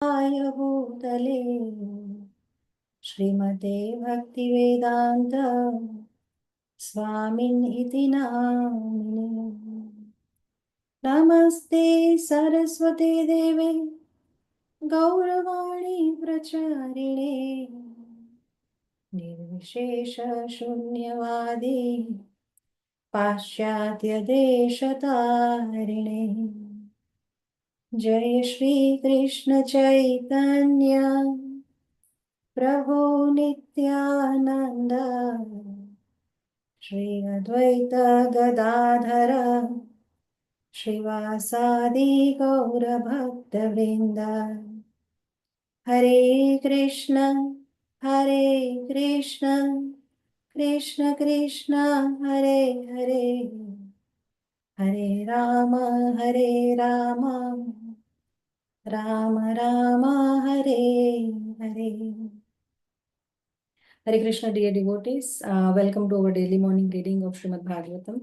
भूतले श्रीमते भक्तिवेदान्त स्वामिन् इति नामिने। नमस्ते सरस्वते देवे गौरवाणी प्रचारिणे निर्विशेष शून्यवादी पाश्चात्य देशतारिणे। जय श्री कृष्ण चैतन्य प्रभु नित्यानंद श्री अद्वैत गदाधर श्रीवासादि गौर भक्त वृंद। हरे Krishna Krishna Krishna Hare Hare Hare Ram Ram Ram Hare Hare. Hare Krishna, dear devotees. Welcome to our daily morning reading of Srimad Bhagavatam.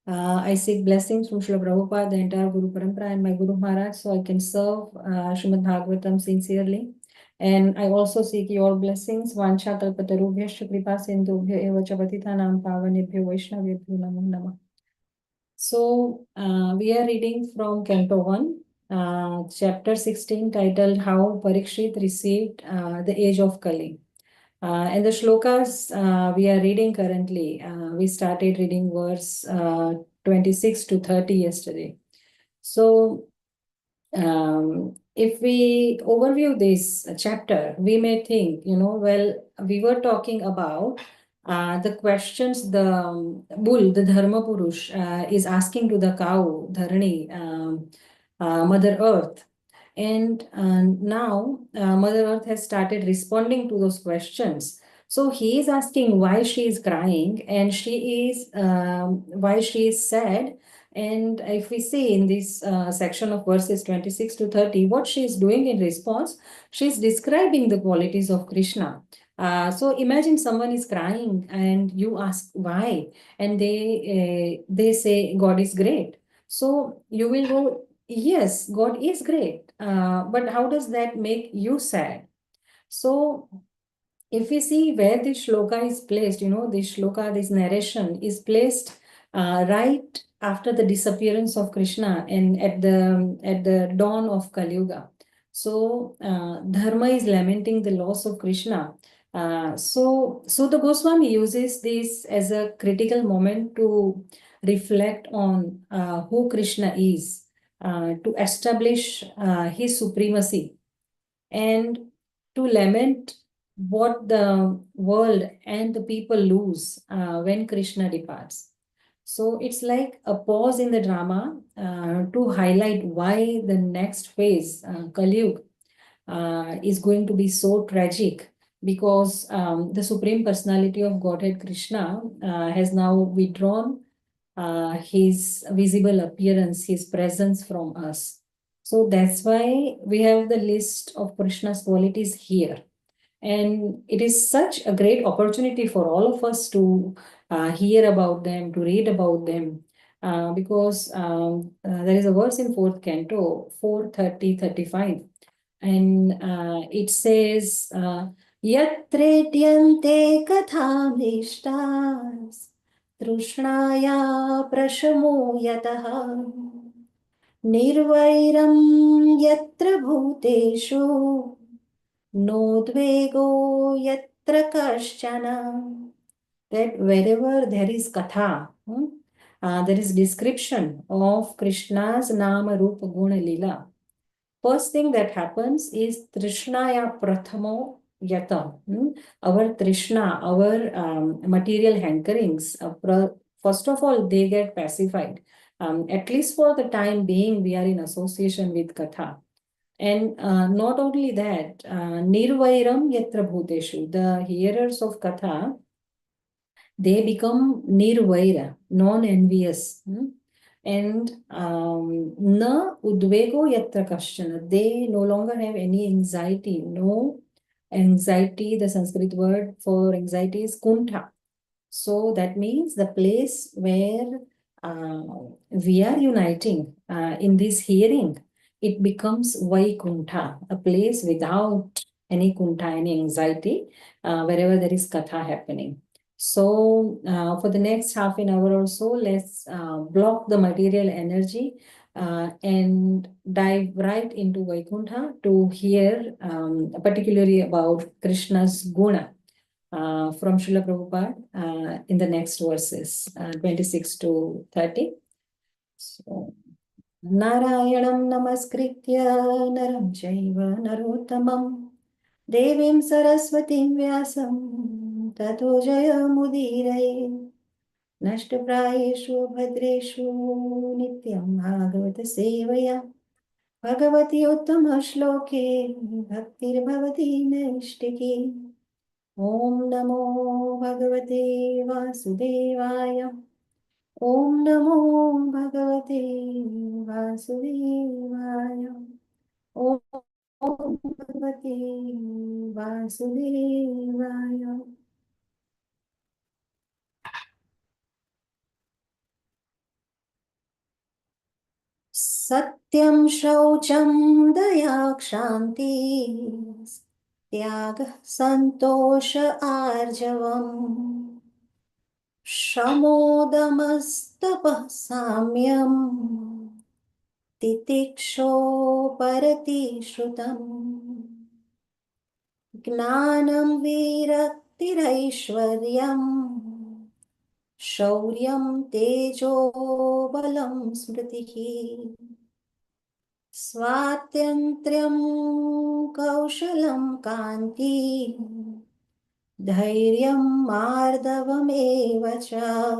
I seek blessings from Srila Prabhupada, the entire Guru Parampara, and my Guru Maharaj, so I can serve Srimad Bhagavatam sincerely. And I also seek your blessings. Vancha kalpatarubhyascha kripa sindhubhya eva cha patitanam pavanebhyo vaishnavebhyo namo namah. So we are reading from Canto 1, chapter 16, titled How Parīkṣit Received the Age of Kali. And the shlokas we are reading currently, we started reading verse 26 to 30 yesterday. So if we overview this chapter, we may think, well, we were talking about the questions the bull, the Dharma Purush, is asking to the cow, Dharani, Mother Earth. And now Mother Earth has started responding to those questions. So he is asking why she is crying, and why she is sad. And if we see in this section of verses 26 to 30, what she is doing in response, she is describing the qualities of Krishna. So imagine someone is crying and you ask why, and they say God is great. So you will go, yes, God is great, but how does that make you sad? So if we see where this shloka is placed, this shloka, this narration is placed right after the disappearance of Krishna and at the dawn of Kali Yuga. So Dharma is lamenting the loss of Krishna. So the Goswami uses this as a critical moment to reflect on who Krishna is, to establish his supremacy, and to lament what the world and the people lose when Krishna departs. So it's like a pause in the drama to highlight why the next phase, Kali Yuga, is going to be so tragic, because the Supreme Personality of Godhead Krishna has now withdrawn his visible appearance, his presence from us. So that's why we have the list of Krishna's qualities here. And it is such a great opportunity for all of us to hear about them, to read about them, because there is a verse in 4th Canto, 4:30-35, and it says, Yatredyante kathamishtas Trushnaya prashamo yataha Nirvairam yatra bhuteshu Nodvego yatra kaschana. That wherever there is katha, there is description of Krishna's nama rupa guna lila. First thing that happens is Trishnaya Prathamo Yata. Our Trishna, our material hankerings, first of all, they get pacified. At least for the time being, we are in association with Katha. And not only that, Nirvairam Yatra Bhuteshu, the hearers of Katha, they become Nirvaira, non-envious. And na udvego yatra kaschana, they no longer have any anxiety. No anxiety, the Sanskrit word for anxiety is kuntha. So that means the place where we are uniting in this hearing it becomes Vaikuntha, a place without any kuntha, any anxiety, wherever there is katha happening. So for the next half an hour or so, let's block the material energy and dive right into Vaikuntha to hear particularly about Krishna's guna from Srila Prabhupada in the next verses, 26 to 30. So, Narayanam namaskritya naram chaiva narottamam devim saraswatim vyasam tato jayamudiraye nashtaprayeshu bhadreshu nityam bhagavata sevaya bhagavati uttama shloke bhaktir bhavati naishtiki Om Namo Bhagavate Vasudevaya Om Namo Bhagavate Vasudevaya Om Bhagavate Vasudevaya Satyam Shaucham Daya Kshanti Tyagah Santosha Arjavam Shamodamastapah Samyam Titikshoparati Shrutam Gnanam Viraktirashwaryam Shauryam Tejo Balam Smritihi Svatyantrayam Kaushalam Kanti Dhairyam Mardavam cha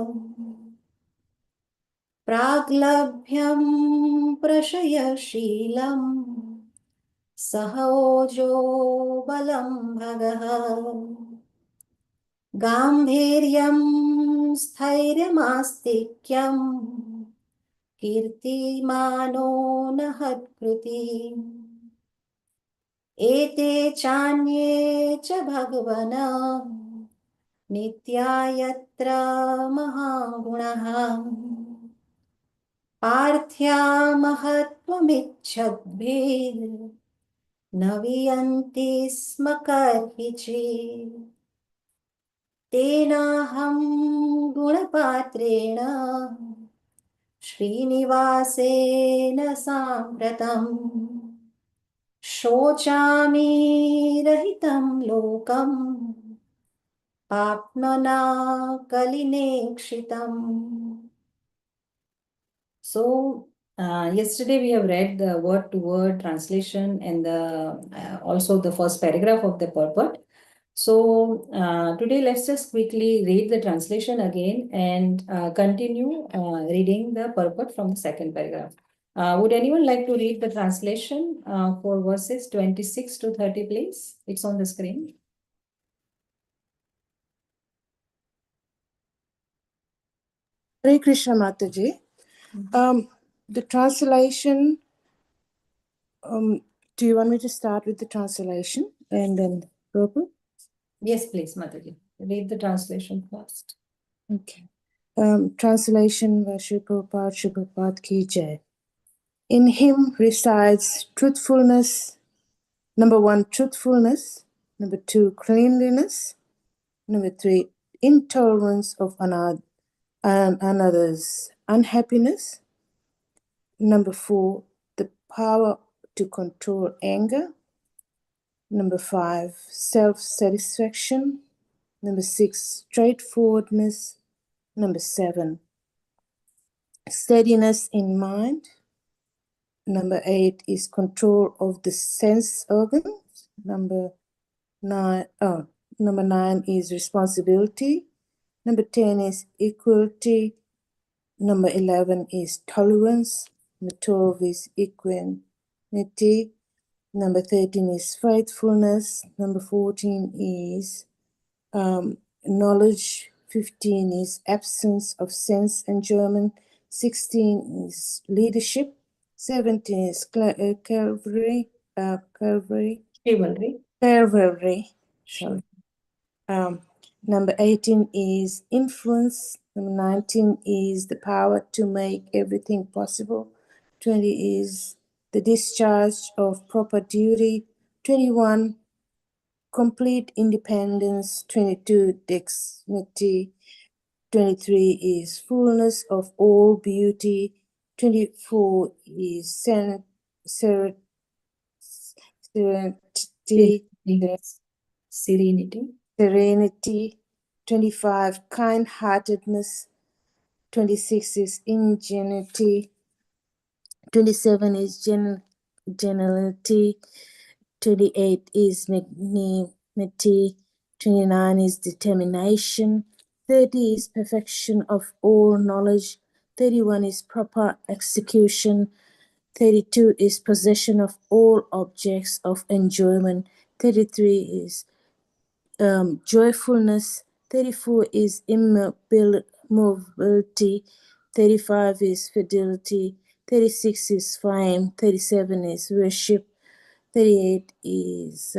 Praglabhyam Prashayashilam Sahojo Balam Bhagaha Gambhiryam Sthairyamastikyam Kirtimano Nahatkriti Ete Chanye Cha Bhagavana Nityayatra Mahagunaha Parthya Mahattvamicchadbhed Naviyanti Smakarhichi Tenaham Gunapatrena Srinivasena Sampratam Shochami Rahitam Lokam Papmana Kalinekshitam. So, yesterday we have read the word-to-word translation and also the first paragraph of the purport. So, today let's just quickly read the translation again and continue reading the purport from the second paragraph. Would anyone like to read the translation for verses 26 to 30, please? It's on the screen. Hare Krishna, Mataji. The translation, do you want me to start with the translation and then Prabhu? Yes, please, Mataji. Read the translation first. Okay. Translation by Shri Prabhupada Ki Jai. In him resides truthfulness. Number 1, truthfulness. Number 2, cleanliness. Number 3, intolerance of another's unhappiness. Number 4, the power to control anger. Number 5, self-satisfaction. Number 6, straightforwardness. Number 7, steadiness in mind. Number 8 is control of the sense organs. Number 9 is responsibility. Number 10 is equality. Number 11 is tolerance. Number 12 is equanimity. Number 13 is faithfulness. Number 14 is knowledge. 15 is absence of sense enjoyment. 16 is leadership. 17 is chivalry. Sorry. Number 18 is influence. Number 19 is the power to make everything possible. 20 is the discharge of proper duty, 21, complete independence, 22, dexterity, 23 is fullness of all beauty, 24 is serenity, Serenity. 25, kind-heartedness, 26 is ingenuity, 27 is geniality, 28 is magnanimity, 29 is determination, 30 is perfection of all knowledge, 31 is proper execution, 32 is possession of all objects of enjoyment, 33 is joyfulness, 34 is immobility, 35 is fidelity, 36 is fame, 37 is worship, 38 is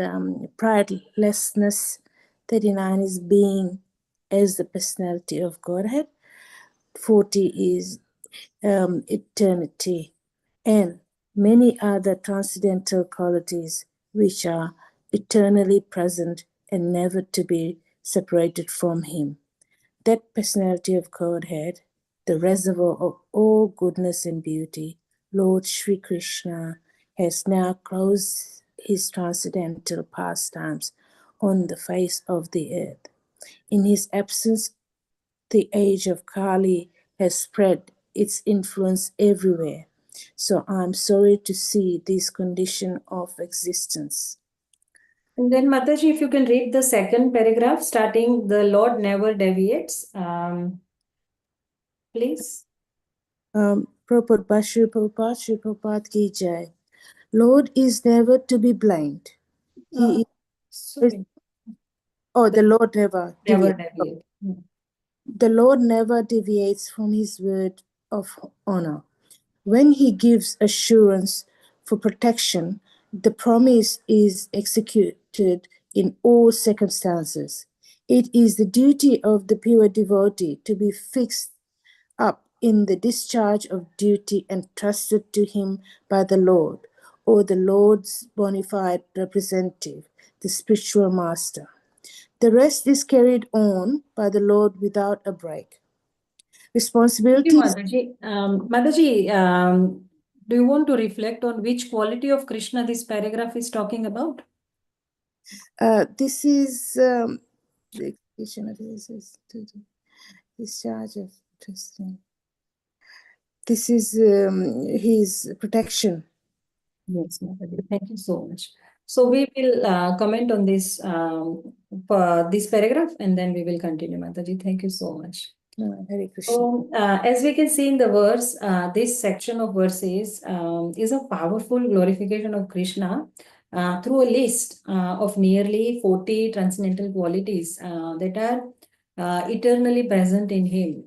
pridelessness, 39 is being as the personality of Godhead, 40 is eternity, and many other transcendental qualities which are eternally present and never to be separated from him. That personality of Godhead, the reservoir of all goodness and beauty, Lord Sri Krishna, has now closed his transcendental pastimes on the face of the earth. In his absence, the age of Kali has spread its influence everywhere. So I'm sorry to see this condition of existence. And then, Mataji, if you can read the second paragraph, starting "The Lord never deviates," please. Prabhupada Bashir Prabhupada, Shri Prabhupada Ki Jai. Lord is never to be blamed. He is, Sorry, the Lord never never deviates. deviate. The Lord never deviates from his word of honor. When he gives assurance for protection, the promise is executed in all circumstances. It is the duty of the pure devotee to be fixed up in the discharge of duty entrusted to him by the Lord, or the Lord's bona fide representative, the spiritual master. The rest is carried on by the Lord without a break. Thank you, Responsibilities. Mataji. Mataji, do you want to reflect on which quality of Krishna this paragraph is talking about? This is the execution of his discharge of trusting. This is his protection. Yes, Mataji. Thank you so much. So we will comment on this this paragraph, and then we will continue, Mataji. Thank you so much. Harekrishna. So, as we can see in the verse, this section of verses is a powerful glorification of Krishna through a list of nearly 40 transcendental qualities that are eternally present in him.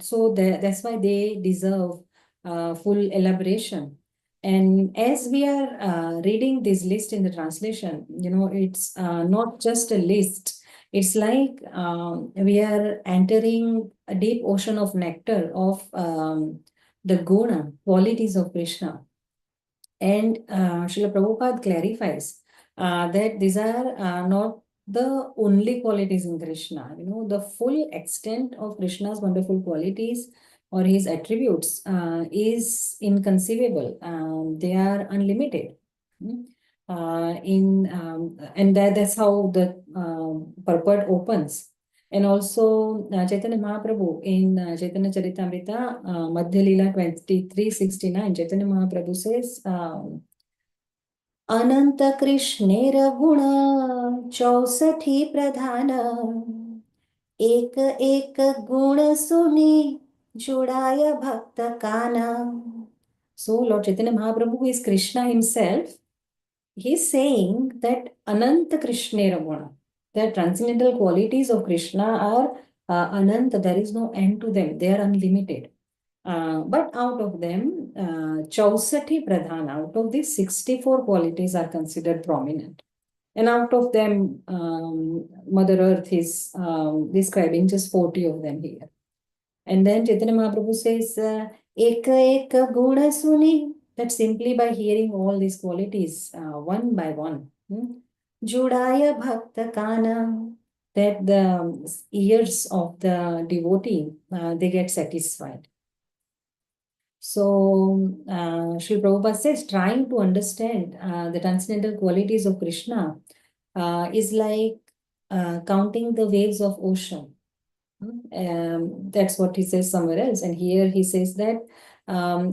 So that's why they deserve full elaboration. And as we are reading this list in the translation, it's not just a list. It's like we are entering a deep ocean of nectar of the guna, qualities of Krishna. And Srila Prabhupada clarifies that these are not the only qualities in Krishna. The full extent of Krishna's wonderful qualities or his attributes is inconceivable. They are unlimited. And that's how the purport opens. And also Chaitanya Mahaprabhu in Chaitanya Charitamrita, Madhya Leela 23:69, Chaitanya Mahaprabhu says, अनंत कृष्णेर गुण 64 प्रधान एक एक गुण सुनी जुड़ाय भक्त काना. So Lord Chaitanya Mahaprabhu is Krishna himself. He's saying that Ananta Krishnera Guna, the transcendental qualities of Krishna are Ananta, there is no end to them, they are unlimited. But out of them, Chausati Pradhan, out of these 64 qualities are considered prominent. And out of them, Mother Earth is describing just 40 of them here. And then Chaitanya Mahaprabhu says, Eka eka guna suni that simply by hearing all these qualities one by one, Judaya Bhakta Kana, that the ears of the devotee, they get satisfied. So, Sri Prabhupada says, trying to understand the transcendental qualities of Krishna is like counting the waves of ocean. That's what he says somewhere else. And here he says that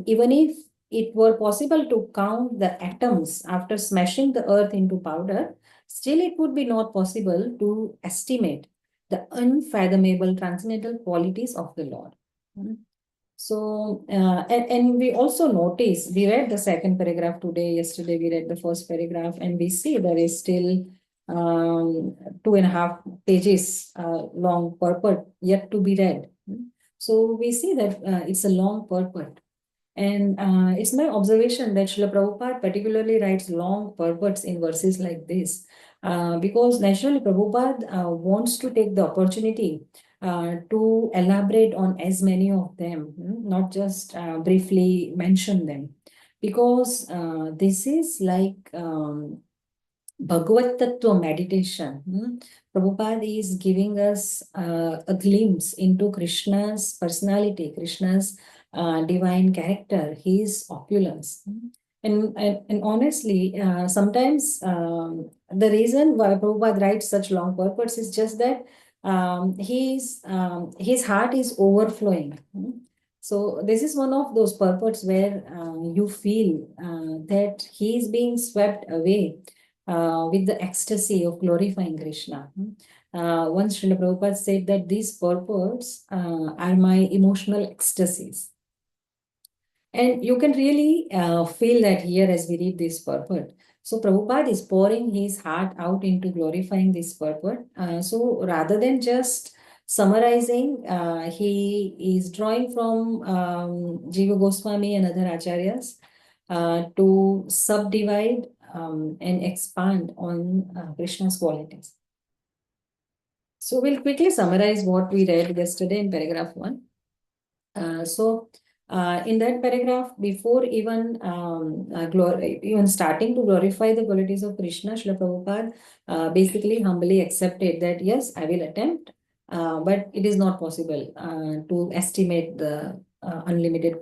even if it were possible to count the atoms after smashing the earth into powder, still it would be not possible to estimate the unfathomable transcendental qualities of the Lord. So, and we also notice, we read the second paragraph today, yesterday we read the first paragraph, and we see there is still 2.5 pages long purport yet to be read. So we see that it's a long purport. And it's my observation that Srila Prabhupada particularly writes long purports in verses like this, because naturally Prabhupada wants to take the opportunity to elaborate on as many of them, not just briefly mention them, because this is like Bhagavad Tattva meditation. Prabhupada is giving us a glimpse into Krishna's personality, Krishna's divine character, his opulence. And honestly, sometimes the reason why Prabhupada writes such long purports is just that his heart is overflowing. So this is one of those purports where you feel that he is being swept away with the ecstasy of glorifying Krishna. Once Srila Prabhupada said that these purports are my emotional ecstasies. And you can really feel that here as we read this purport. So Prabhupada is pouring his heart out into glorifying this purport. So rather than just summarizing, he is drawing from Jiva Goswami and other acharyas to subdivide and expand on Krishna's qualities. So we'll quickly summarize what we read yesterday in paragraph 1. In that paragraph, before even even starting to glorify the qualities of Krishna, Srila Prabhupada basically humbly accepted that yes, I will attempt, but it is not possible to estimate the unlimited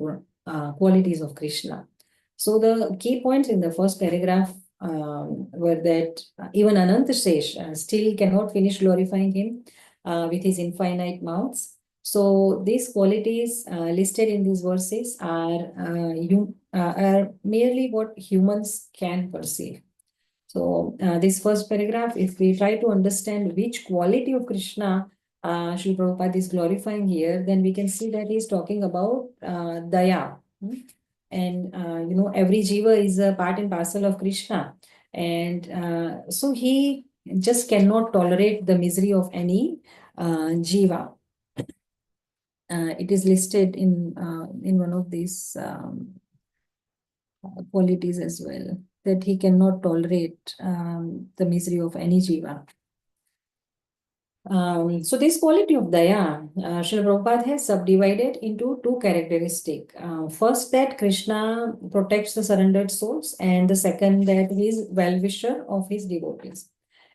qualities of Krishna. So the key points in the first paragraph were that even Anantashesh still cannot finish glorifying him with his infinite mouths. So these qualities listed in these verses are merely what humans can perceive. So this first paragraph, if we try to understand which quality of Krishna Srila Prabhupada is glorifying here, then we can see that he's talking about daya. And every jiva is a part and parcel of Krishna. And so he just cannot tolerate the misery of any jiva. It is listed in one of these qualities as well, that he cannot tolerate the misery of any jiva. So this quality of daya, Srila Prabhupada has subdivided into two characteristics. First, that Krishna protects the surrendered souls, and the second, that he is well-wisher of his devotees.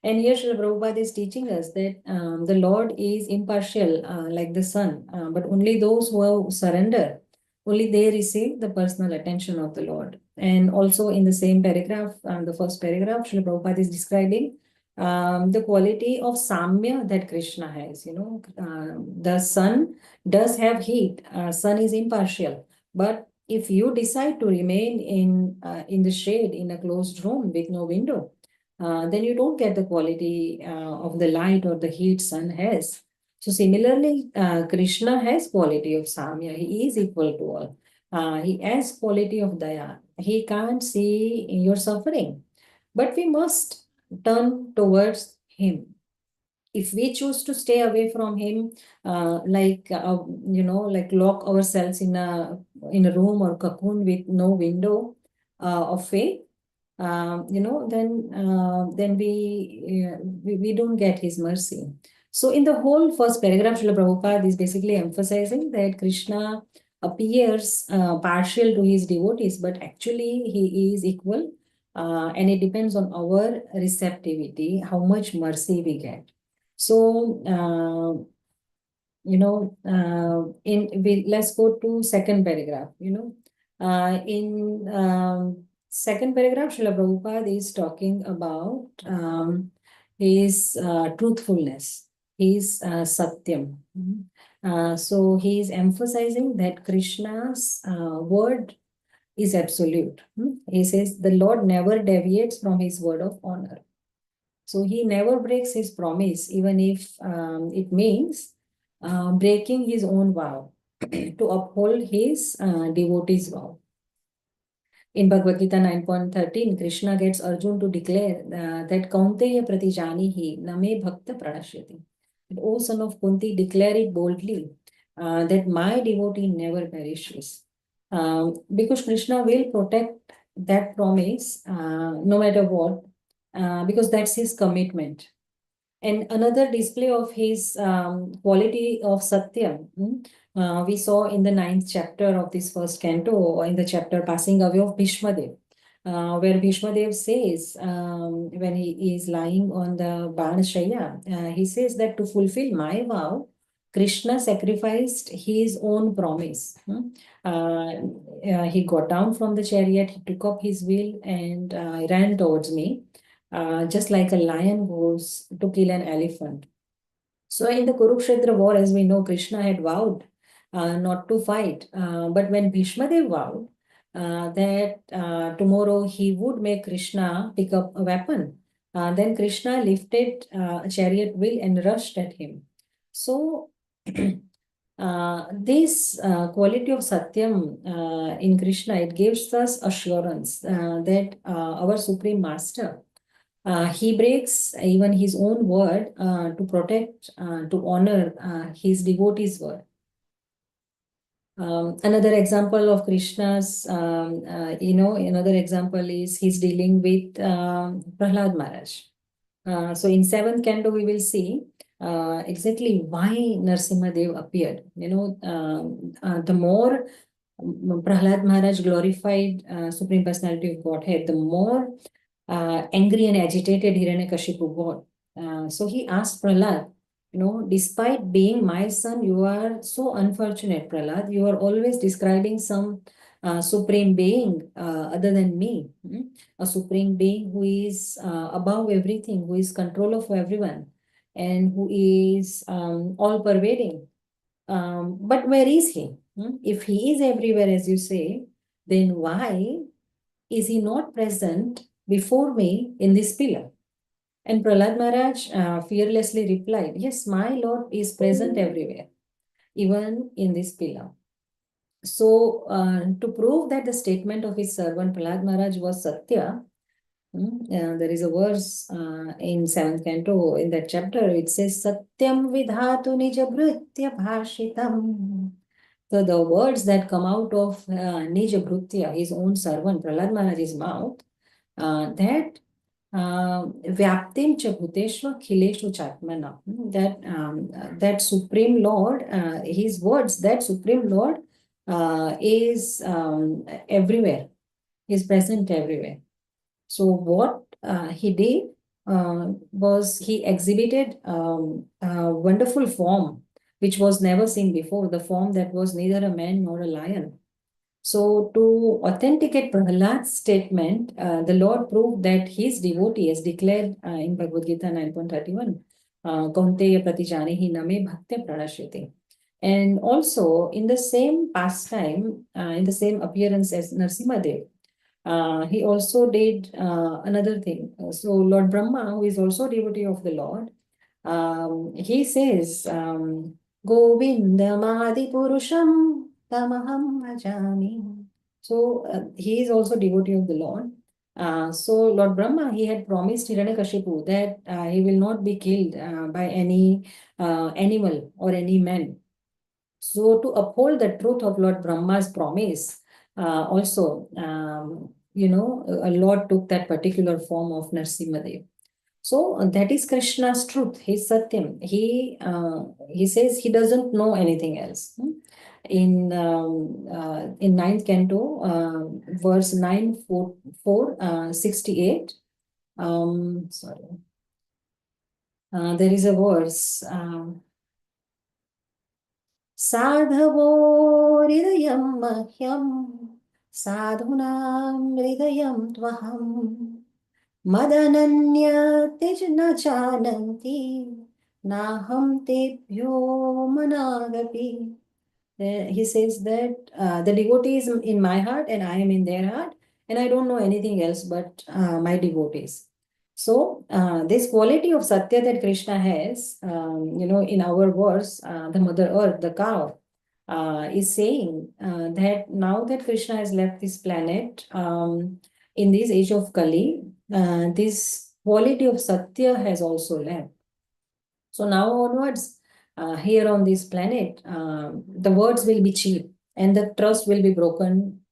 And here Srila Prabhupada is teaching us that the Lord is impartial like the sun, but only those who surrender, only they receive the personal attention of the Lord. And also in the same paragraph, the first paragraph, Srila Prabhupada is describing the quality of samya that Krishna has. The sun does have heat. Sun is impartial, but if you decide to remain in the shade in a closed room with no window, then you don't get the quality of the light or the heat sun has. So similarly, Krishna has quality of samya. He is equal to all. He has quality of daya. He can't see your suffering, but we must turn towards him. If we choose to stay away from him, like lock ourselves in a room or cocoon with no window of faith, then we don't get his mercy. So in the whole first paragraph, Srila Prabhupada is basically emphasizing that Krishna appears partial to his devotees, but actually he is equal, and it depends on our receptivity, how much mercy we get. So, let's go to second paragraph. In second paragraph, Srila Prabhupada is talking about his truthfulness, his satyam. So he is emphasizing that Krishna's word is absolute. He says the Lord never deviates from his word of honor. So he never breaks his promise, even if it means breaking his own vow to uphold his devotee's vow. In Bhagavad Gita 9.13, Krishna gets Arjun to declare that Kaunteya pratijanihi name bhakta pranashyati. O son of Kunti, declare it boldly that my devotee never perishes. Because Krishna will protect that promise no matter what, because that's his commitment. And another display of his quality of Satya, we saw in the 9th chapter of this first canto, or in the chapter Passing Away of Bhishmadev, where Bhishmadev says, when he is lying on the Banashaya, he says that to fulfill my vow, Krishna sacrificed his own promise. He got down from the chariot, he took up his wheel and ran towards me. Just like a lion goes to kill an elephant. So in the Kurukshetra war, as we know, Krishna had vowed not to fight. But when Bhishmadev vowed that tomorrow he would make Krishna pick up a weapon, then Krishna lifted a chariot wheel and rushed at him. So this quality of Satyam in Krishna, it gives us assurance that our Supreme Master, he breaks even his own word to protect, to honor his devotees' word. Another example of Krishna's, another example is he's dealing with Prahlad Maharaj. So in 7th canto, we will see exactly why Narasimhadev appeared. The more Prahlad Maharaj glorified Supreme Personality of Godhead, the more angry and agitated Hiranyakashipu got. So he asked Prahlad, despite being my son, you are so unfortunate, Prahlad. You are always describing some supreme being other than me, a supreme being who is above everything, who is control of everyone, and who is all pervading. But where is he? If he is everywhere, as you say, then why is he not present before me in this pillar? And Prahlad Maharaj fearlessly replied, yes, my Lord is present everywhere, even in this pillar. So to prove that the statement of his servant Prahlad Maharaj was Satya, there is a verse in 7th canto, in that chapter, it says, Satyam vidhatu nijabhritya bhashitam. So the words that come out of Nijabhrutya, his own servant, Prahlad Maharaj's mouth, that Vyaptim cha bhuteshva khileshu chatmana, that Supreme Lord, his words, that Supreme Lord is everywhere, is present everywhere. So what he did was he exhibited a wonderful form which was never seen before, the form that was neither a man nor a lion. So to authenticate Prahlad's statement, the Lord proved that his devotee, as declared in Bhagavad Gita 9.31, Kaunteya pratijanihi name bhakte pranashyate. And also in the same pastime, in the same appearance as Narasimhadev, he also did another thing. So Lord Brahma, who is also a devotee of the Lord, he says, Govindamadi Purusham Tamaham Bhajami. So he is also devotee of the Lord. So Lord Brahma, he had promised Hiranyakashipu that he will not be killed by any animal or any man. So to uphold the truth of Lord Brahma's promise, also, a Lord took that particular form of Narasimhadev. So that is Krishna's truth, his Satyam. He says he doesn't know anything else. in 9th Canto, verse 9:468. Sorry. There is a verse. Sadhavo hridayam mahyam sadhunam hridayam tvaham madananyatij na chananti naham tebhyo managapi. He says that the devotee is in my heart and I am in their heart, and I don't know anything else but my devotees. So this quality of Satya that Krishna has, in our verse, the Mother Earth, the cow, is saying that now that Krishna has left this planet, in this age of Kali, this quality of Satya has also left. So now onwards, here on this planet, the words will be cheap and the trust will be broken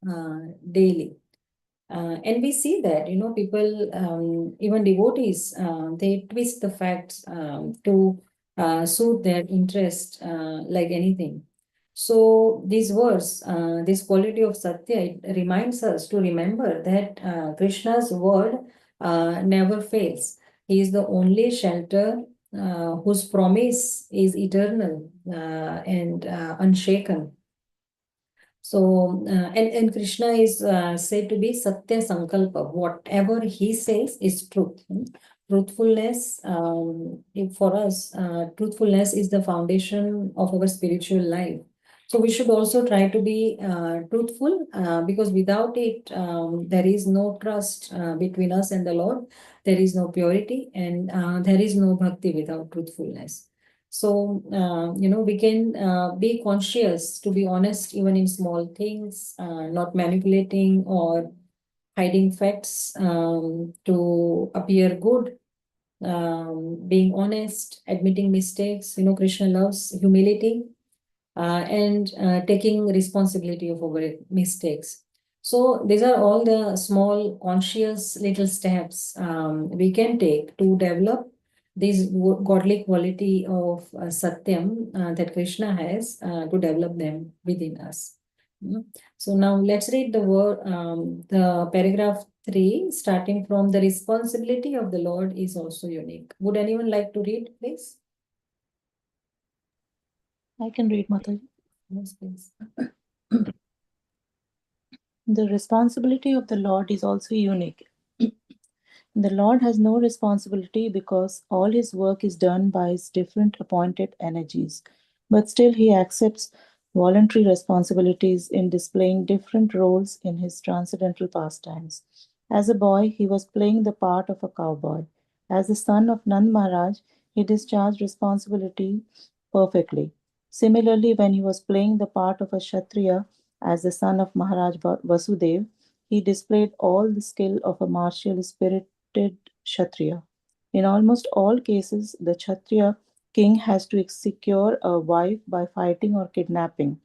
daily. And we see that, people, even devotees, they twist the facts to suit their interest like anything. So these words, this quality of Satya, it reminds us to remember that Krishna's word never fails. He is the only shelter whose promise is eternal and unshaken. So, and Krishna is said to be Satya Sankalpa. Whatever he says is truth. Truthfulness, for us, truthfulness is the foundation of our spiritual life. So we should also try to be truthful because without it, there is no trust between us and the Lord. There is no purity and there is no bhakti without truthfulness. So, we can be conscious, to be honest, even in small things, not manipulating or hiding facts to appear good, being honest, admitting mistakes. Krishna loves humility and taking responsibility of our mistakes. So these are all the small, conscious little steps we can take to develop this godly quality of Satyam that Krishna has to develop them within us. So now let's read the paragraph 3, starting from the responsibility of the Lord is also unique. Would anyone like to read, please? I can read, Mataji. Yes, please. The responsibility of the Lord is also unique. The Lord has no responsibility because all his work is done by his different appointed energies, but still he accepts voluntary responsibilities in displaying different roles in his transcendental pastimes. As a boy, he was playing the part of a cowboy. As the son of Nand Maharaj, he discharged responsibility perfectly. Similarly, when he was playing the part of a Kshatriya as the son of Maharaj Vasudev, he displayed all the skill of a martial spirited Kshatriya. In almost all cases, the Kshatriya king has to secure a wife by fighting or kidnapping.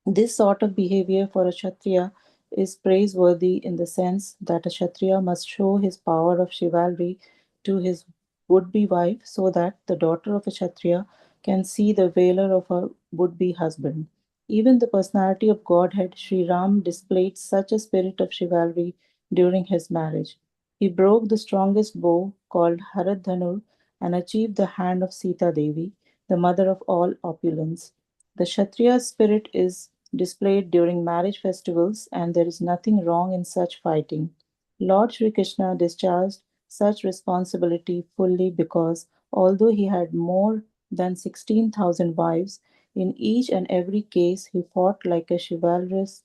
This sort of behavior for a Kshatriya is praiseworthy in the sense that a Kshatriya must show his power of chivalry to his would-be wife so that the daughter of a Kshatriya can see the valor of her would-be husband. Even the personality of Godhead, Sri Ram, displayed such a spirit of chivalry during his marriage. He broke the strongest bow, called Haradhanur, and achieved the hand of Sita Devi, the mother of all opulence. The Kshatriya spirit is displayed during marriage festivals, and there is nothing wrong in such fighting. Lord Sri Krishna discharged such responsibility fully because, although he had more than 16,000 wives, in each and every case he fought like a chivalrous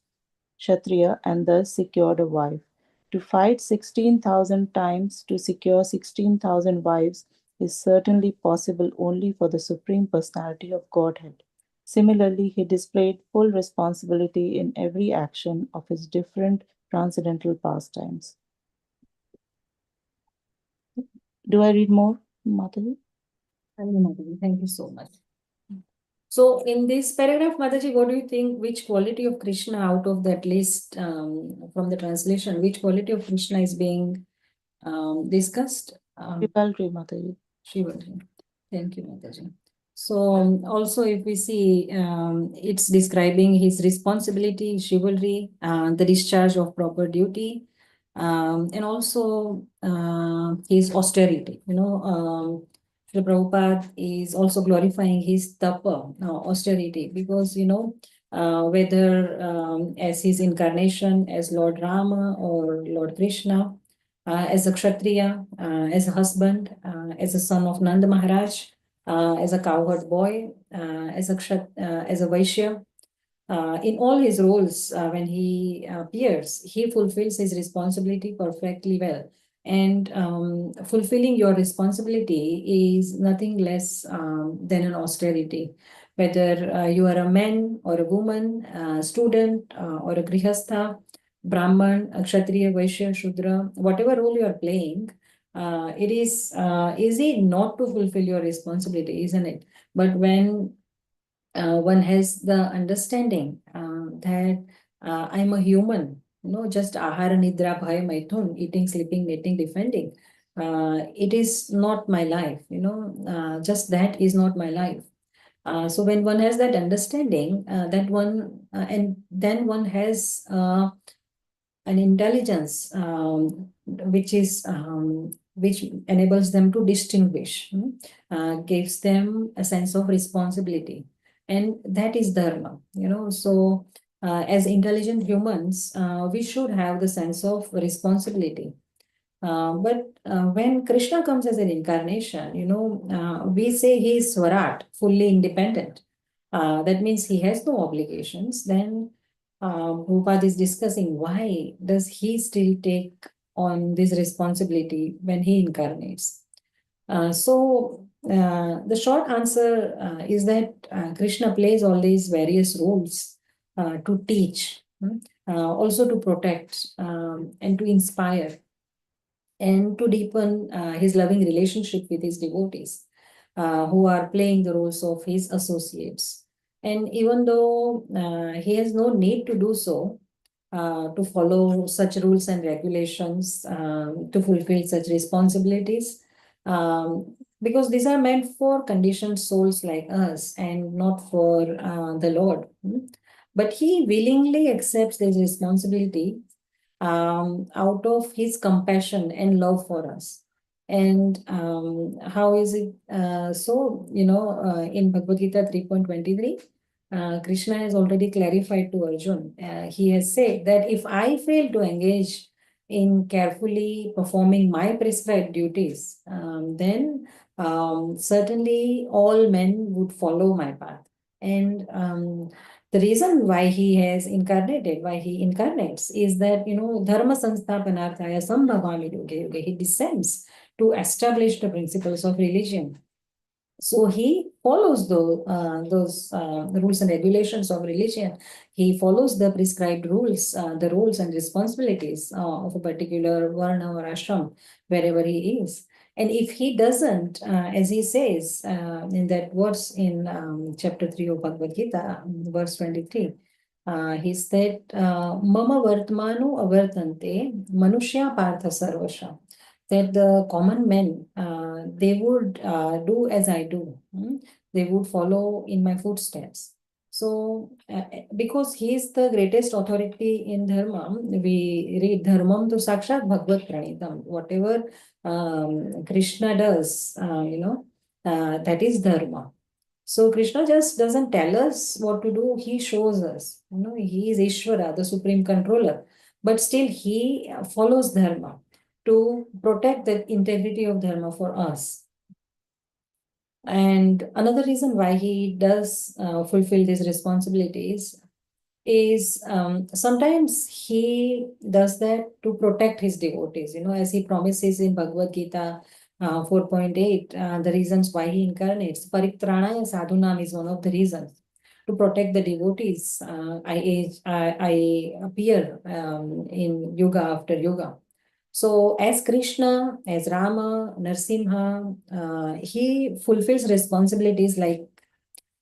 Kshatriya and thus secured a wife. To fight 16,000 times to secure 16,000 wives is certainly possible only for the Supreme Personality of Godhead. Similarly, he displayed full responsibility in every action of his different transcendental pastimes. Do I read more, Mataji? Thank you so much. So in this paragraph, Mataji, what do you think, which quality of Krishna out of that list from the translation, which quality of Krishna is being discussed? Chivalry, Mataji. Shivaji. Thank you, Mataji. So also if we see, it's describing his responsibility, chivalry, the discharge of proper duty, and also his austerity. Srila Prabhupada is also glorifying his tapa, austerity, because whether as his incarnation as Lord Rama or Lord Krishna, as a Kshatriya, as a husband, as a son of Nanda Maharaj, as a cowherd boy, as a Vaishya. In all his roles, when he appears, he fulfills his responsibility perfectly well. And fulfilling your responsibility is nothing less than an austerity. Whether you are a man or a woman, student or a grihastha, Brahman, Kshatriya, Vaishya, Shudra, whatever role you are playing, it is easy not to fulfill your responsibility, isn't it? But when one has the understanding that I'm a human, just ahara, nidra, bhaya, maithun, eating, sleeping, mating, defending. It is not my life, just that is not my life. So when one has that understanding, and then one has an intelligence which enables them to distinguish, gives them a sense of responsibility, and that is dharma. So as intelligent humans, we should have the sense of responsibility. But when Krishna comes as an incarnation, we say he is Swarat, fully independent. That means he has no obligations. Then Prabhupada is discussing why does he still take on this responsibility when he incarnates. The short answer is that Krishna plays all these various roles to teach, also to protect, and to inspire, and to deepen his loving relationship with his devotees, who are playing the roles of his associates. And even though he has no need to do so, to follow such rules and regulations, to fulfill such responsibilities, because these are meant for conditioned souls like us and not for the Lord. But he willingly accepts this responsibility out of his compassion and love for us. And how is it in Bhagavad Gita 3.23, Krishna has already clarified to Arjun. He has said that if I fail to engage in carefully performing my prescribed duties, then certainly all men would follow my path. And the reason why he has incarnated, why he incarnates, is that, dharma sansthapanarthaya sambhavami yuge yuge. He descends to establish the principles of religion. So he follows those rules and regulations of religion. He follows the prescribed rules, the roles and responsibilities of a particular varna or ashram, wherever he is. And if he doesn't, as he says in that verse in chapter 3 of Bhagavad Gita, verse 23, he said, Mama vartmanu avartante manushya partha sarvasha. That the common men, they would do as I do. They would follow in my footsteps. So, because he is the greatest authority in dharma, we read dharmam to sakshat bhagavad pranitam. Whatever Krishna does, that is dharma. So Krishna just doesn't tell us what to do, he shows us. He is Ishvara, the supreme controller, but still he follows dharma to protect the integrity of dharma for us. And another reason why he does fulfill these responsibilities is sometimes he does that to protect his devotees, as he promises in Bhagavad Gita 4.8, the reasons why he incarnates. Parikranaya sadhunam is one of the reasons. To protect the devotees, I appear in yuga after yuga. So as Krishna, as Rama, Narsimha, he fulfills responsibilities like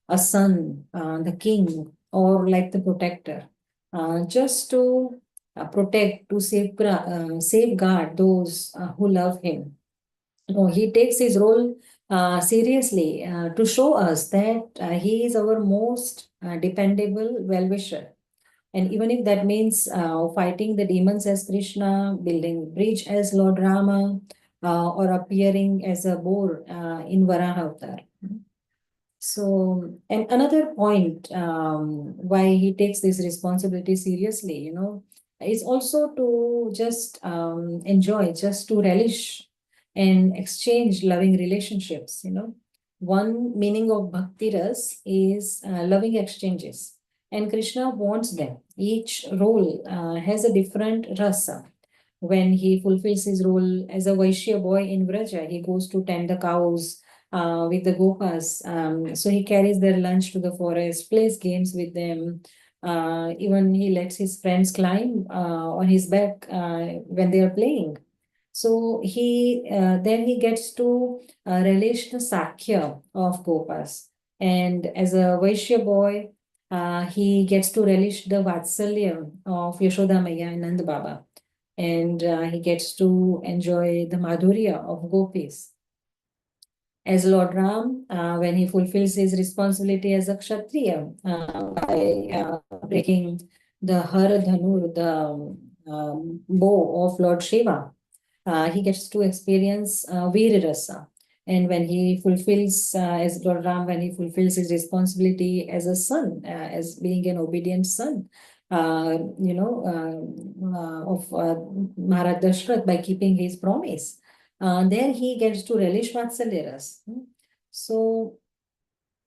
a son, the king, or like the protector, just to protect, to safeguard those who love him. He takes his role seriously to show us that he is our most dependable well-wisher. And even if that means fighting the demons as Krishna, building bridge as Lord Rama, or appearing as a boar in Varaha Avatar. So, and another point why he takes this responsibility seriously, is also to just enjoy, just to relish and exchange loving relationships. One meaning of bhakti ras is loving exchanges, and Krishna wants them. Each role has a different rasa. When he fulfills his role as a Vaishya boy in Vraja, he goes to tend the cows with the Gopas. So he carries their lunch to the forest, plays games with them. Even he lets his friends climb on his back when they are playing. So then he gets to relish the Sakhya of Gopas. And as a Vaishya boy, he gets to relish the Vatsalya of Yashoda Maya and Nand Baba. And he gets to enjoy the Madhurya of Gopis. As Lord Ram, when he fulfills his responsibility as a Kshatriya by breaking the Haradhanur, the bow of Lord Shiva, he gets to experience Veerarasa. And when he fulfills, as Lord Ram, when he fulfills his responsibility as a son, as being an obedient son, of Maharaj Dashrath by keeping his promise, there he gets to relish Vatsalyaras. So,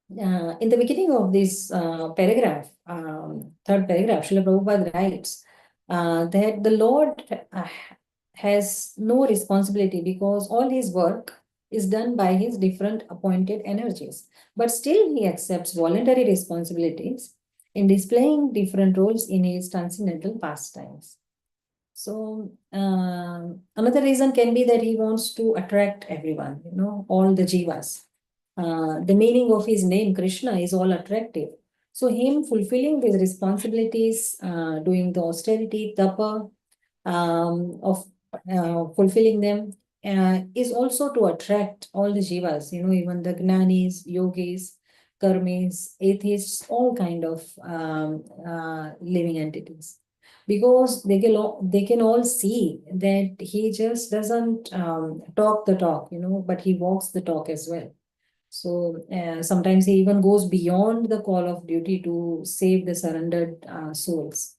in the beginning of this paragraph, third paragraph, Srila Prabhupada writes that the Lord has no responsibility because all his work is done by his different appointed energies. But still he accepts voluntary responsibilities in displaying different roles in his transcendental pastimes. So another reason can be that he wants to attract everyone, all the jivas. The meaning of his name, Krishna, is all attractive. So him fulfilling these responsibilities, doing the austerity, tapa, of fulfilling them, is also to attract all the jivas, even the gnanis, yogis, karmis, atheists, all kind of living entities. Because they can all see that he just doesn't talk the talk, but he walks the talk as well. So sometimes he even goes beyond the call of duty to save the surrendered souls.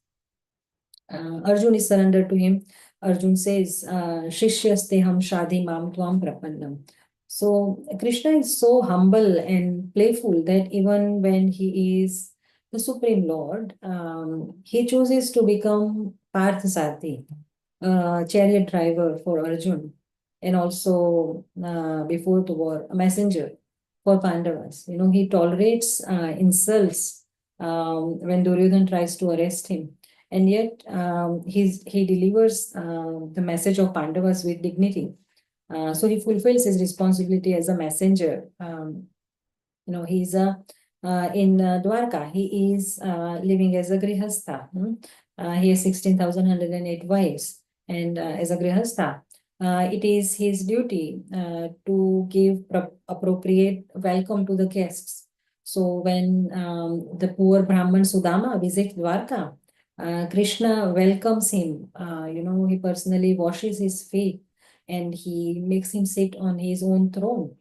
Arjun is surrendered to him. Arjun says, Shishyasteham shadhi mam tvam prapannam. So Krishna is so humble and playful that even when he is the Supreme Lord, he chooses to become Parthasarthi, chariot driver for Arjun, and also before the war, a messenger for Pandavas. He tolerates insults when Duryodhana tries to arrest him. And yet he delivers the message of Pandavas with dignity. So he fulfills his responsibility as a messenger. He's in Dwarka. He is living as a grihastha. He has 16,108 wives. And as a grihastha, it is his duty to give appropriate welcome to the guests. So when the poor Brahman Sudama visits Dwarka, Krishna welcomes him. He personally washes his feet and he makes him sit on his own throne.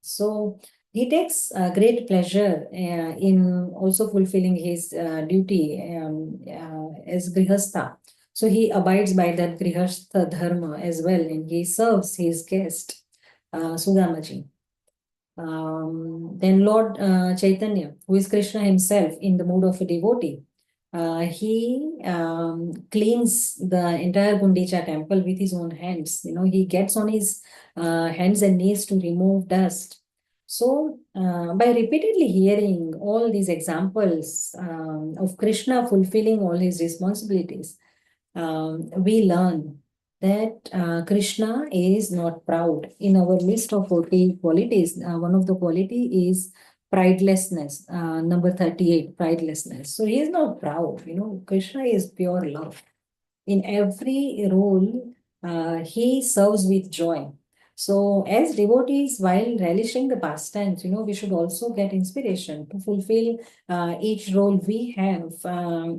So he takes great pleasure in also fulfilling his duty as grihastha. So he abides by that grihastha dharma as well, and he serves his guest, Sudamaji. Then Lord Chaitanya, who is Krishna himself in the mood of a devotee, he cleans the entire Gundicha temple with his own hands. He gets on his hands and knees to remove dust. So by repeatedly hearing all these examples of Krishna fulfilling all his responsibilities, we learn that Krishna is not proud. In our list of 40 qualities, one of the quality is pridelessness, number 38, pridelessness. So he is not proud, Krishna is pure love. In every role, he serves with joy. So as devotees, while relishing the pastimes, we should also get inspiration to fulfill each role we have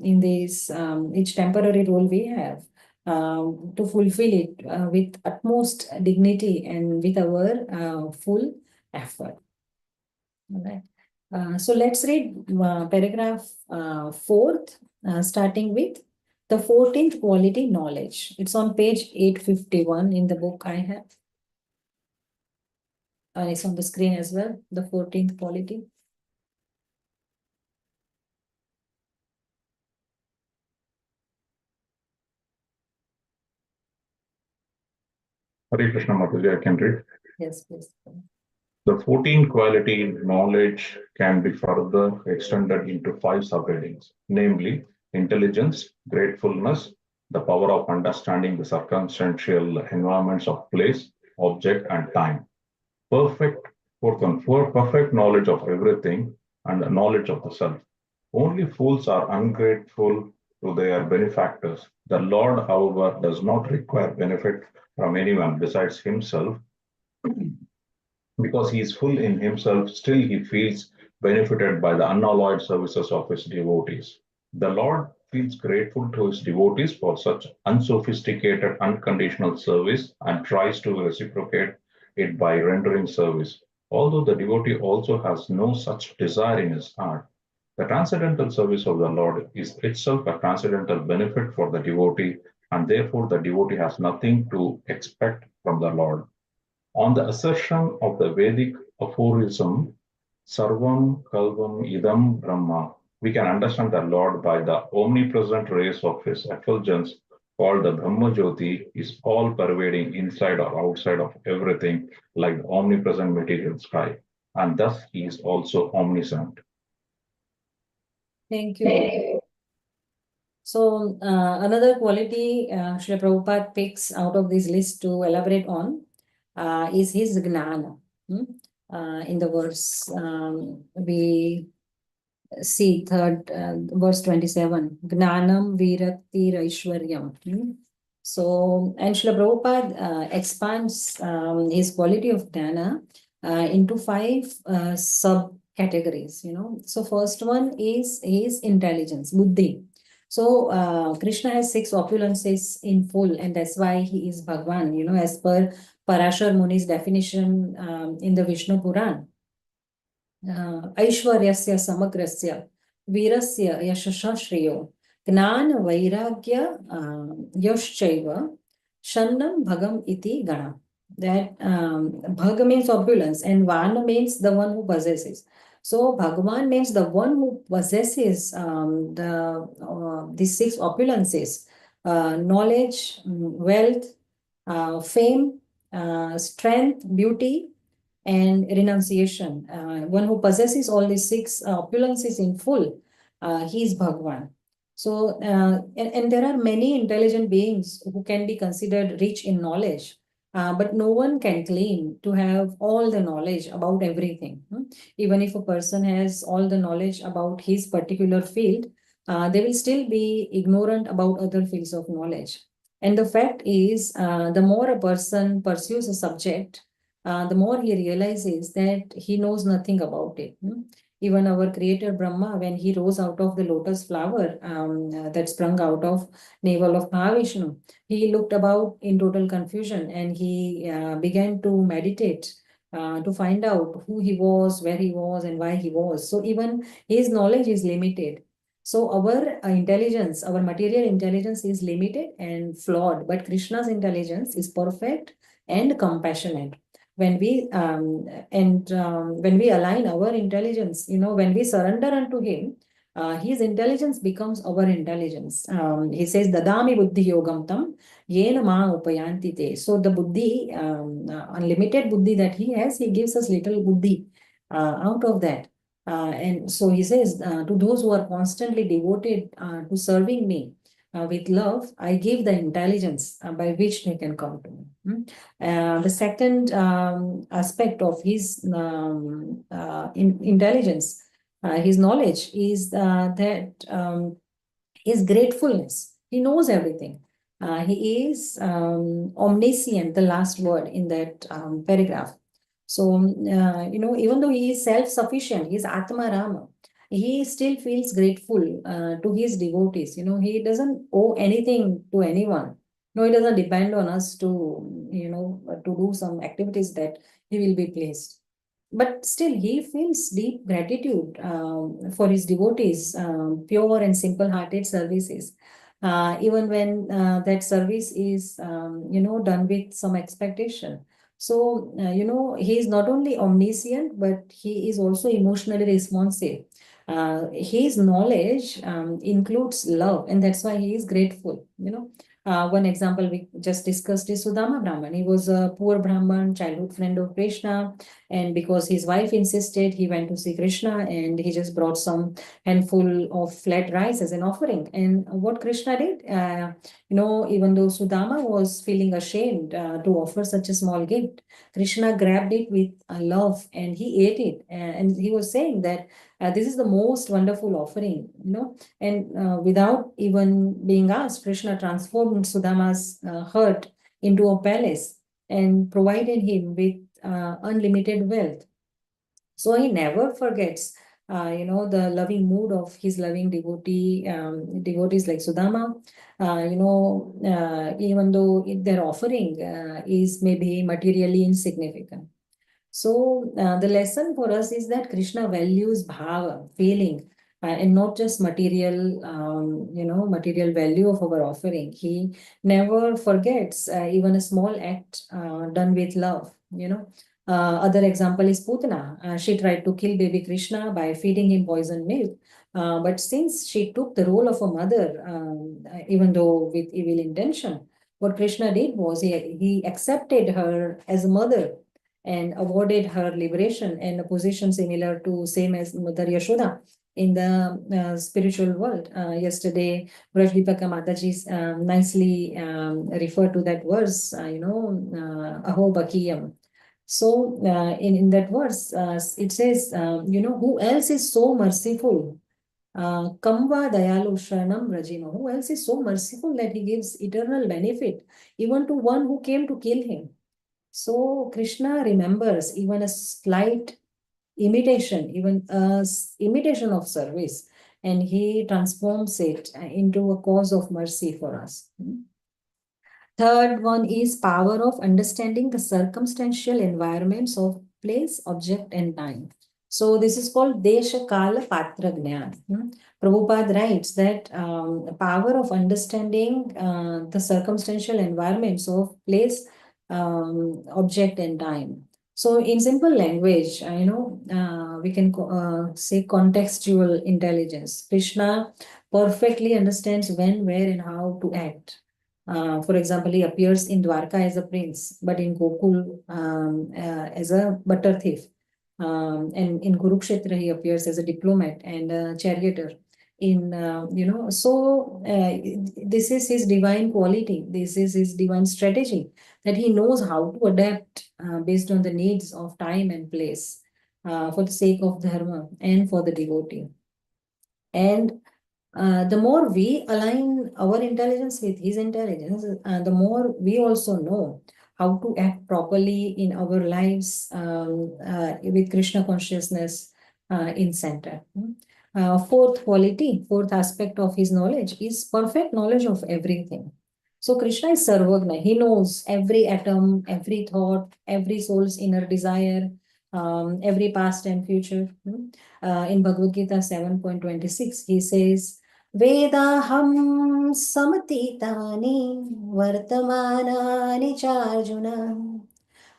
in this, each temporary role we have, to fulfill it with utmost dignity and with our full effort. All right. So let's read paragraph 4th, starting with the 14th quality, knowledge. It's on page 851 in the book I have. It's on the screen as well, the 14th quality. Hare Krishna, Mataji, I can read. Yes, please. The 14th quality, knowledge, can be further extended into 5 subheadings, namely intelligence, gratefulness, the power of understanding the circumstantial environments of place, object, and time. Perfect knowledge of everything and the knowledge of the self. Only fools are ungrateful to their benefactors. The Lord, however, does not require benefit from anyone besides himself. Because he is full in himself, still he feels benefited by the unalloyed services of his devotees. The Lord feels grateful to his devotees for such unsophisticated, unconditional service and tries to reciprocate it by rendering service. Although the devotee also has no such desire in his heart, the transcendental service of the Lord is itself a transcendental benefit for the devotee, and therefore the devotee has nothing to expect from the Lord. On the assertion of the Vedic aphorism, Sarvam Kalvam Idam Brahma, we can understand the Lord by the omnipresent rays of his effulgence, called the Brahma Jyoti, is all pervading inside or outside of everything, like the omnipresent material sky, and thus he is also omniscient. Thank you. So another quality Srila Prabhupada picks out of this list to elaborate on is his gnana. In the verse, we see third verse 27, Gnanam Virakti Raishwaryam. So, and Srila Prabhupada expands his quality of gnana into 5 subcategories. So first one is his intelligence, buddhi. So Krishna has 6 opulences in full, and that's why he is Bhagwan, as per Parashar Muni's definition in the Vishnu Puran. Aishwaryasya samagrasya virasya yashasha shriyo gnana vairagya yoshchaiva shannam bhagam iti gana. That bhaga means opulence and vana means the one who possesses. So Bhagavan means the one who possesses these 6 opulences, knowledge, wealth, fame, strength, beauty, and renunciation. One who possesses all these 6 opulences in full, he is Bhagwan. So, and there are many intelligent beings who can be considered rich in knowledge, but no one can claim to have all the knowledge about everything. Even if a person has all the knowledge about his particular field, they will still be ignorant about other fields of knowledge. And the fact is, the more a person pursues a subject, the more he realizes that he knows nothing about it. Even our creator Brahma, when he rose out of the lotus flower that sprung out of navel of Mahavishnu, he looked about in total confusion and he began to meditate to find out who he was, where he was, and why he was. So even his knowledge is limited. So our intelligence, our material intelligence is limited and flawed, but Krishna's intelligence is perfect and compassionate. When we when we align our intelligence, when we surrender unto him, his intelligence becomes our intelligence. He says, Dadami buddhi yogam tam yena ma upayanti te. So the buddhi, unlimited buddhi that he has, he gives us little buddhi out of that. And so he says, to those who are constantly devoted to serving me with love, I give the intelligence by which they can come to me. The second aspect of his intelligence, his knowledge, is that his gratefulness. He knows everything. He is omniscient, the last word in that paragraph. So, even though he is self-sufficient, he is Atma Rama, he still feels grateful to his devotees. He doesn't owe anything to anyone. No, he doesn't depend on us to, to do some activities that he will be pleased. But still, he feels deep gratitude for his devotees, pure and simple-hearted services. Even when that service is, done with some expectation. So, he is not only omniscient, but he is also emotionally responsive. His knowledge includes love, and that's why he is grateful. One example we just discussed is Sudama Brahman. He was a poor Brahman, childhood friend of Krishna, and because his wife insisted, he went to see Krishna, and he just brought some handful of flat rice as an offering. And what Krishna did, even though Sudama was feeling ashamed to offer such a small gift, Krishna grabbed it with love and he ate it. And he was saying that this is the most wonderful offering, and without even being asked, Krishna transformed Sudama's hut into a palace and provided him with unlimited wealth. So he never forgets, the loving mood of his loving devotees like Sudama, even though their offering is maybe materially insignificant. So the lesson for us is that Krishna values bhava, feeling, and not just material, material value of our offering. He never forgets even a small act done with love. Other example is Putana. She tried to kill baby Krishna by feeding him poisoned milk. But since she took the role of a mother, even though with evil intention, what Krishna did was he accepted her as a mother and awarded her liberation and a position similar to same as Mother Yashoda in the spiritual world. Yesterday, Brajdeepaka Mataji nicely referred to that verse, Aho Bakiyam. So in that verse, it says, who else is so merciful? Kamva Dayalu Shranam Rajima. Who else is so merciful that he gives eternal benefit even to one who came to kill him? So Krishna remembers even a slight imitation, even a imitation of service, and he transforms it into a cause of mercy for us. Third one is power of understanding the circumstantial environments of place, object, and time. So this is called Desha Kala Patra Jnana. Prabhupada writes that power of understanding the circumstantial environments of place, object, and time. So in simple language, we can say contextual intelligence. Krishna perfectly understands when, where, and how to act. For example, he appears in Dwarka as a prince, but in Gokul as a butter thief. And in Kurukshetra, he appears as a diplomat and a charioteer. This is his divine quality. This is his divine strategy, that he knows how to adapt based on the needs of time and place for the sake of dharma and for the devotee. And the more we align our intelligence with his intelligence, the more we also know how to act properly in our lives with Krishna consciousness in center. Fourth aspect of his knowledge is perfect knowledge of everything. So Krishna is Sarvagna. He knows every atom, every thought, every soul's inner desire, every past and future. In Bhagavad Gita 7.26, he says, Vedaham samatitani vartamanani charjuna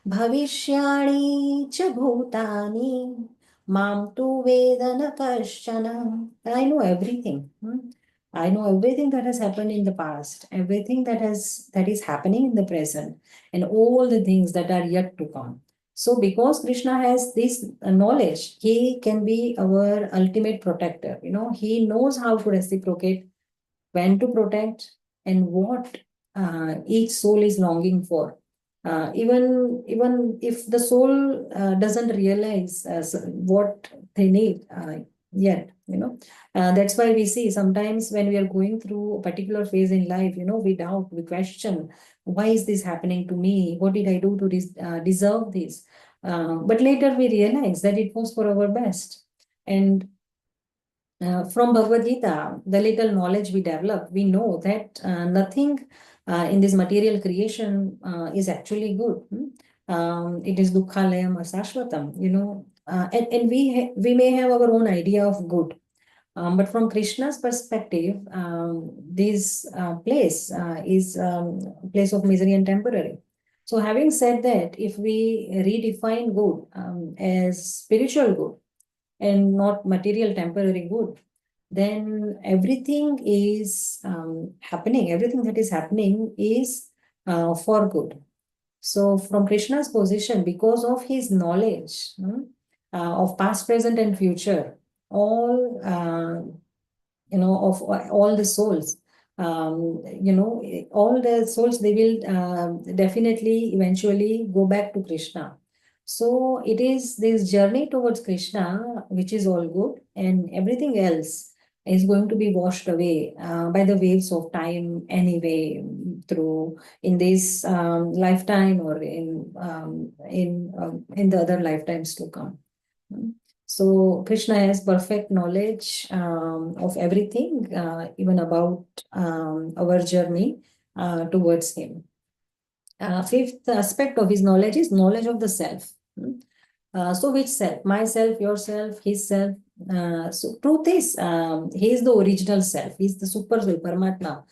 bhavishyani cha bhutani mam tu vedana kasyana. I know everything. I know everything that has happened in the past, everything that is happening in the present, and all the things that are yet to come. So because Krishna has this knowledge, he can be our ultimate protector. He knows how to reciprocate, when to protect, and what each soul is longing for. Even if the soul doesn't realize what they need, yet, that's why we see sometimes when we are going through a particular phase in life, we doubt, we question, why is this happening to me? What did I do to deserve this? But later we realize that it was for our best. And from Bhagavad Gita, the little knowledge we develop, we know that nothing in this material creation is actually good. It is dukkhalayam asashvatam, and we may have our own idea of good. But from Krishna's perspective, this place is a place of misery and temporary. So having said that, if we redefine good as spiritual good and not material temporary good, then everything is happening. Everything that is happening is for good. So from Krishna's position, because of his knowledge of past, present, and future, all of all the souls, all the souls, they will definitely eventually go back to Krishna. So it is this journey towards Krishna which is all good, and everything else is going to be washed away by the waves of time anyway, through in this lifetime or in the other lifetimes to come. So Krishna has perfect knowledge of everything, even about our journey towards him. Fifth aspect of his knowledge is knowledge of the self. So which self? Myself, yourself, his self. So truth is, he is the original self. He is the super soul, Paramatma,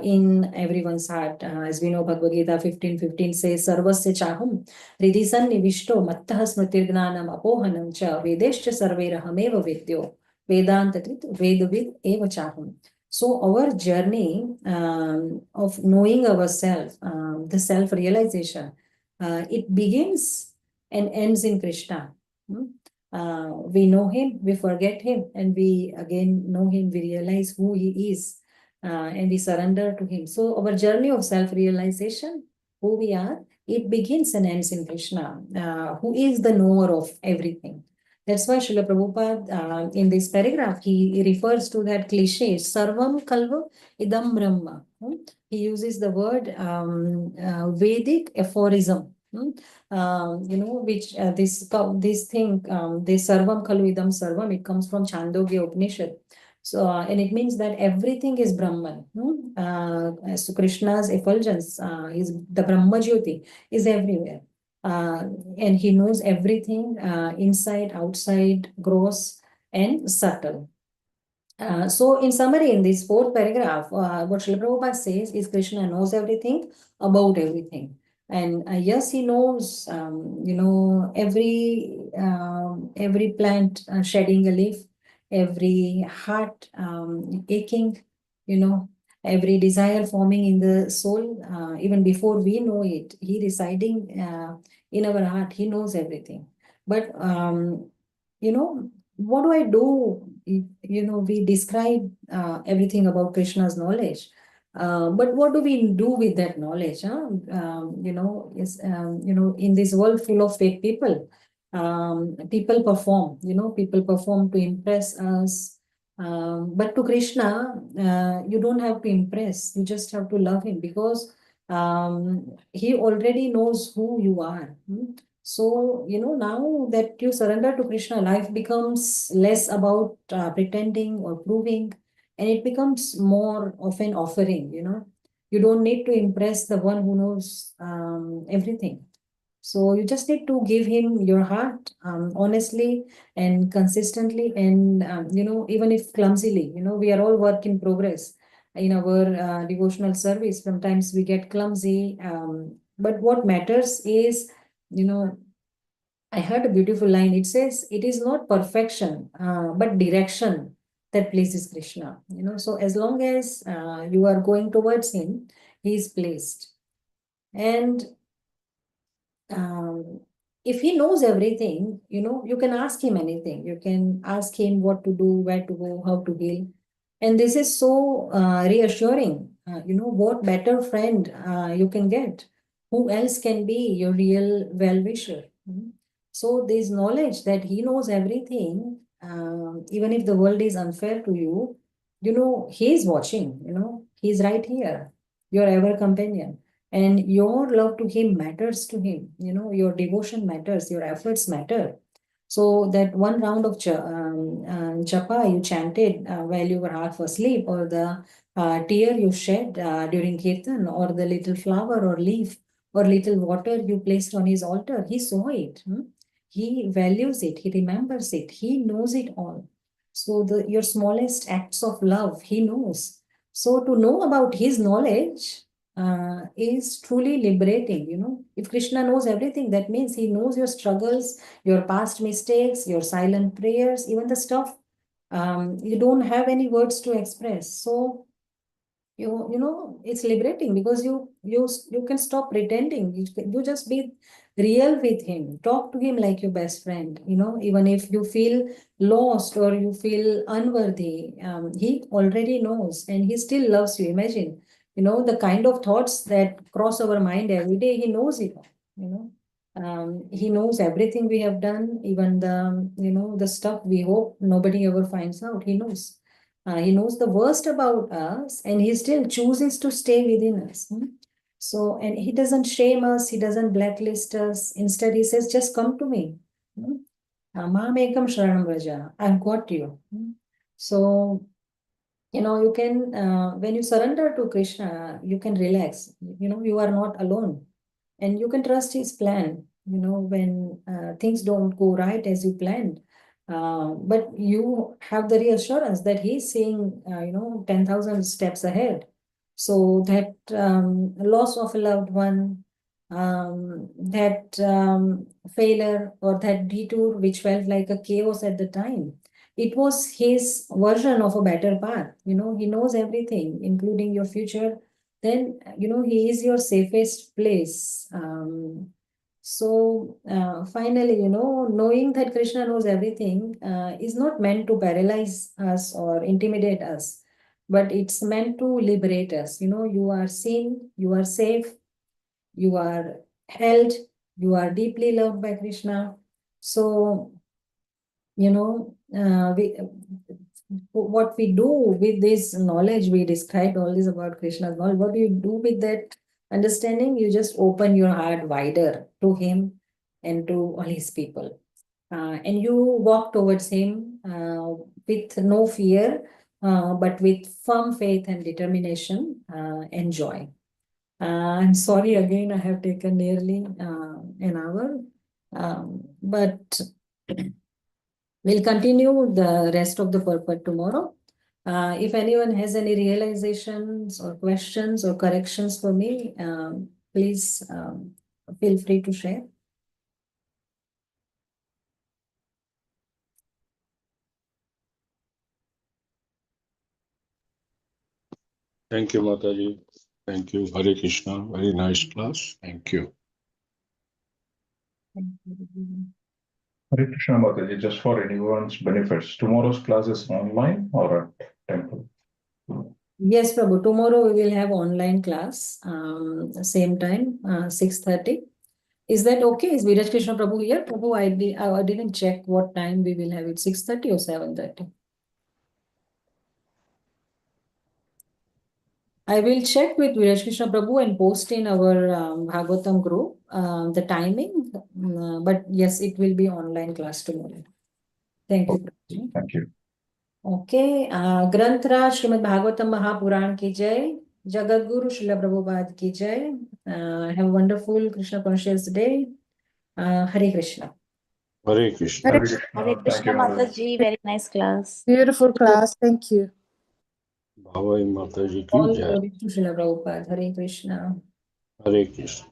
in everyone's heart. As we know, Bhagavad Gita 15:15 says, Sarvasya chaham hridisan nivishto mattah smritirgnanam apohanam cha vedescha sarverahameva vidyo vedantatrit vedavid eva chaham. So our journey of knowing ourselves, the self-realization, it begins and ends in Krishna. We know him, we forget him, and we again know him, we realize who he is, and we surrender to him. So our journey of self-realization, who we are, it begins and ends in Krishna, who is the knower of everything. That's why Srila Prabhupada, in this paragraph, he refers to that cliche, Sarvam Kalva Idam Brahma. He uses the word Vedic aphorism. Which this thing, this Sarvam Khalu Idam Sarvam, it comes from Chandogya Upanishad. So, and it means that everything is Brahman. So Krishna's effulgence, the Brahma Jyoti is everywhere. And he knows everything inside, outside, gross, and subtle. So in summary, in this fourth paragraph, what Srila Prabhupada says is Krishna knows everything about everything. And yes, he knows, every plant shedding a leaf, every heart aching, every desire forming in the soul, even before we know it, he residing in our heart, he knows everything. But, what do I do? We describe everything about Krishna's knowledge. But what do we do with that knowledge? In this world full of fake people, people perform, to impress us. But to Krishna, you don't have to impress. You just have to love him, because he already knows who you are. So, now that you surrender to Krishna, life becomes less about pretending or proving, and it becomes more of an offering, You don't need to impress the one who knows everything. So you just need to give him your heart honestly and consistently, and, even if clumsily, we are all work in progress. In our devotional service, sometimes we get clumsy, but what matters is, I heard a beautiful line. It says, it is not perfection, but direction that pleases Krishna. So as long as you are going towards him, he is pleased. And if he knows everything, you can ask him anything. You can ask him what to do, where to go, how to heal. And this is so reassuring. What better friend you can get? Who else can be your real well-wisher? So this knowledge that he knows everything even if the world is unfair to you, you know, he is watching, you know, he's right here, your ever companion. And your love to him matters to him, you know, your devotion matters, your efforts matter. So that one round of japa you chanted while you were half asleep, or the tear you shed during kirtan, or the little flower or leaf or little water you placed on his altar, he saw it. He values it, he remembers it, he knows it all. So your smallest acts of love, he knows. So to know about his knowledge is truly liberating. You know, if Krishna knows everything, that means he knows your struggles, your past mistakes, your silent prayers, even the stuff you don't have any words to express. So you know, it's liberating, because you can stop pretending. You just be real with him, talk to him like your best friend. You know, even if you feel lost or you feel unworthy, he already knows, and he still loves you. Imagine, you know, the kind of thoughts that cross our mind every day. He knows it all, you know. He knows everything we have done, even the, you know, the stuff we hope nobody ever finds out. He knows. He knows the worst about us, and he still chooses to stay within us. So, and he doesn't shame us, he doesn't blacklist us. Instead, he says, just come to me. Mam ekam sharanam vraja. I've got you. So, you know, you can, when you surrender to Krishna, you can relax. You know, you are not alone, and you can trust his plan. You know, when things don't go right as you planned, but you have the reassurance that he's seeing, you know, 10,000 steps ahead. So that loss of a loved one, that failure or that detour, which felt like a chaos at the time, it was his version of a better path. You know, he knows everything, including your future. Then, you know, he is your safest place. So finally, you know, knowing that Krishna knows everything is not meant to paralyze us or intimidate us, but it's meant to liberate us. You know, you are seen, you are safe, you are held, you are deeply loved by Krishna. So, you know, what we do with this knowledge, we described all this about Krishna's knowledge. What do you do with that understanding? You just open your heart wider to him and to all his people. And you walk towards him with no fear, but with firm faith and determination and joy. I'm sorry again, I have taken nearly an hour, but we'll continue the rest of the purport tomorrow. If anyone has any realizations or questions or corrections for me, please feel free to share. Thank you, Mataji. Thank you, Hare Krishna. Very nice class. Thank you. Hare Krishna Mataji, just for anyone's benefits, tomorrow's class is online or at temple? Yes, Prabhu. Tomorrow we will have online class, same time, 6:30. Is that okay? Is Viraj Krishna Prabhu here? Prabhu, I didn't check what time we will have it, 6:30 or 7:30. I will check with Viraj Krishna Prabhu and post in our Bhagavatam group the timing. But yes, it will be online class tomorrow. Thank you. Prabhuji. Thank you. Okay. Granthra Srimad Bhagavatam Mahapuran ki jai. Jagat Guru Srila Prabhupada ki jai. Have a wonderful Krishna conscious day. Hare Krishna. Hare Krishna. Hare Hare Krishna. Hare Thank Krishna you. Mataji, very nice class. Beautiful class. Thank you. Bhawai Mataji ki All jai. glory to Srila Prabhupada. Hare Krishna. Hare Krishna.